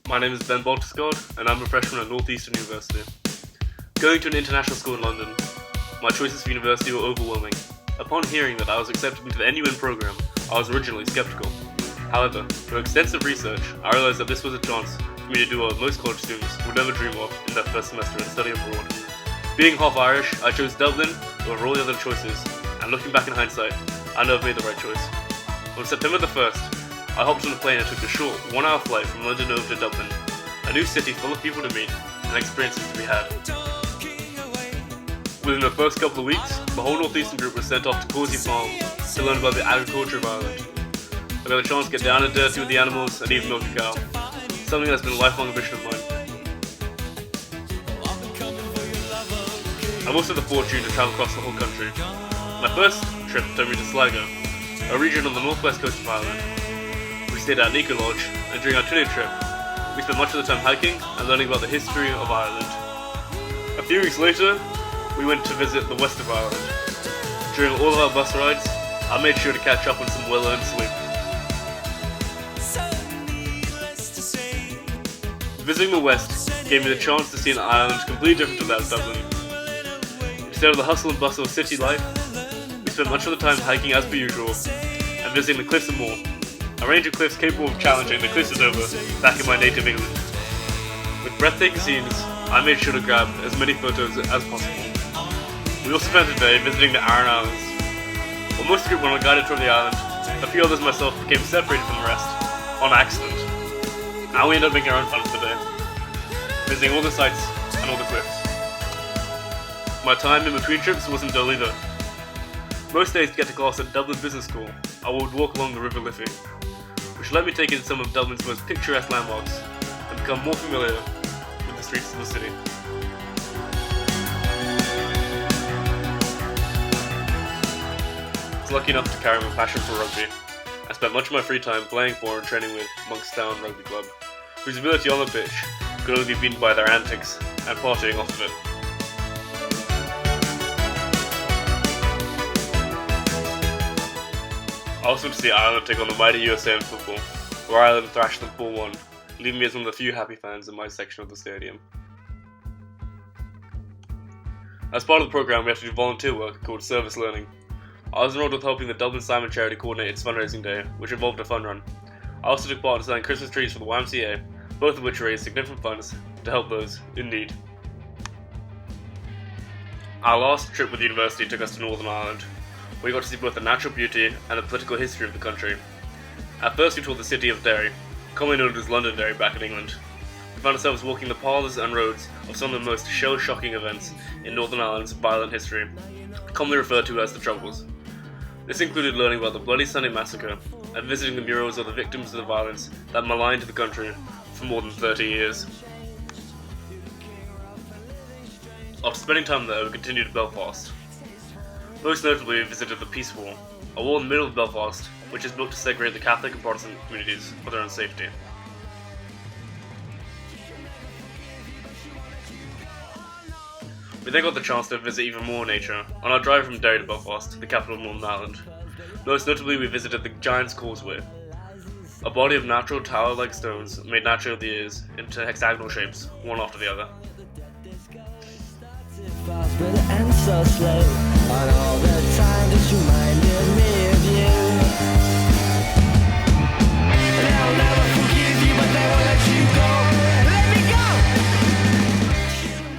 My name is Ben Baltiscott, and I'm a freshman at Northeastern University. Going to an international school in London, my choices for university were overwhelming. Upon hearing that I was accepted into the NUN program, I was originally skeptical. However, through extensive research, I realized that this was a chance for me to do what most college students would never dream of in their first semester and study abroad. Being half Irish, I chose Dublin over all the other choices, and looking back in hindsight, I know I've made the right choice. On September the 1st, I hopped on a plane and took a short 1-hour flight from London over to Dublin, a new city full of people to meet and experiences to be had. Within the first couple of weeks, the whole Northeastern group was sent off to Causey Farm to learn about the agriculture of Ireland. I got a chance to get down and dirty with the animals and even milk a cow, something that's been a lifelong ambition of mine. I've also had the fortune to travel across the whole country. My first trip took me to Sligo, a region on the northwest coast of Ireland. We stayed at an eco lodge, and during our 2-day trip, we spent much of the time hiking and learning about the history of Ireland. A few weeks later, we went to visit the west of Ireland. During all of our bus rides, I made sure to catch up on some well-earned sleep. Visiting the west gave me the chance to see an Ireland completely different to that of Dublin. Instead of the hustle and bustle of city life, we spent much of the time hiking as per usual and visiting the cliffs and more. A range of cliffs capable of challenging the cliffs is over back in my native England. With breathtaking scenes, I made sure to grab as many photos as possible. We also spent a day visiting the Aran Islands. While most of the group went on a guided tour of the island, a few others and myself became separated from the rest, on accident. And we ended up making our own fun for the day, visiting all the sights and all the cliffs. My time in between trips wasn't dull either. Most days to get to class at Dublin Business School, I would walk along the River Liffey, which let me take in some of Dublin's most picturesque landmarks and become more familiar with the streets of the city. I was lucky enough to carry my passion for rugby. I spent much of my free time playing for and training with Monkstown Rugby Club, whose ability on the pitch could only be beaten by their antics and partying off of it. I also went to see Ireland take on the mighty USA in football, where Ireland thrashed them 4-1, leaving me as one of the few happy fans in my section of the stadium. As part of the program, we have to do volunteer work called service learning. I was enrolled with helping the Dublin Simon charity coordinate its fundraising day, which involved a fun run. I also took part in selling Christmas trees for the YMCA, both of which raised significant funds to help those in need. Our last trip with the university took us to Northern Ireland. We got to see both the natural beauty and the political history of the country. At first we toured the city of Derry, commonly known as Londonderry back in England. We found ourselves walking the paths and roads of some of the most shell-shocking events in Northern Ireland's violent history, commonly referred to as the Troubles. This included learning about the Bloody Sunday Massacre and visiting the murals of the victims of the violence that maligned the country for more than 30 years. After spending time there, we continued to Belfast. Most notably, we visited the Peace Wall, a wall in the middle of Belfast, which is built to segregate the Catholic and Protestant communities for their own safety. We then got the chance to visit even more nature on our drive from Derry to Belfast, the capital of Northern Ireland. Most notably, we visited the Giant's Causeway, a body of natural tower-like stones made naturally over the years into hexagonal shapes, one after the other. And so slow, on all the time just reminded me of you. And I'll never forgive you, but they won't let you go. Let me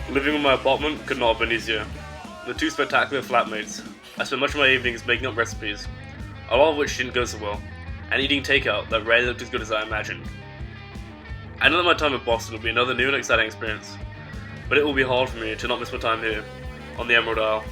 go! Living in my apartment could not have been easier. With 2 spectacular flatmates, I spent much of my evenings making up recipes, a lot of which didn't go so well, and eating takeout that rarely looked as good as I imagined. I know that my time in Boston will be another new and exciting experience, but it will be hard for me to not miss my time here, on the Emerald Isle.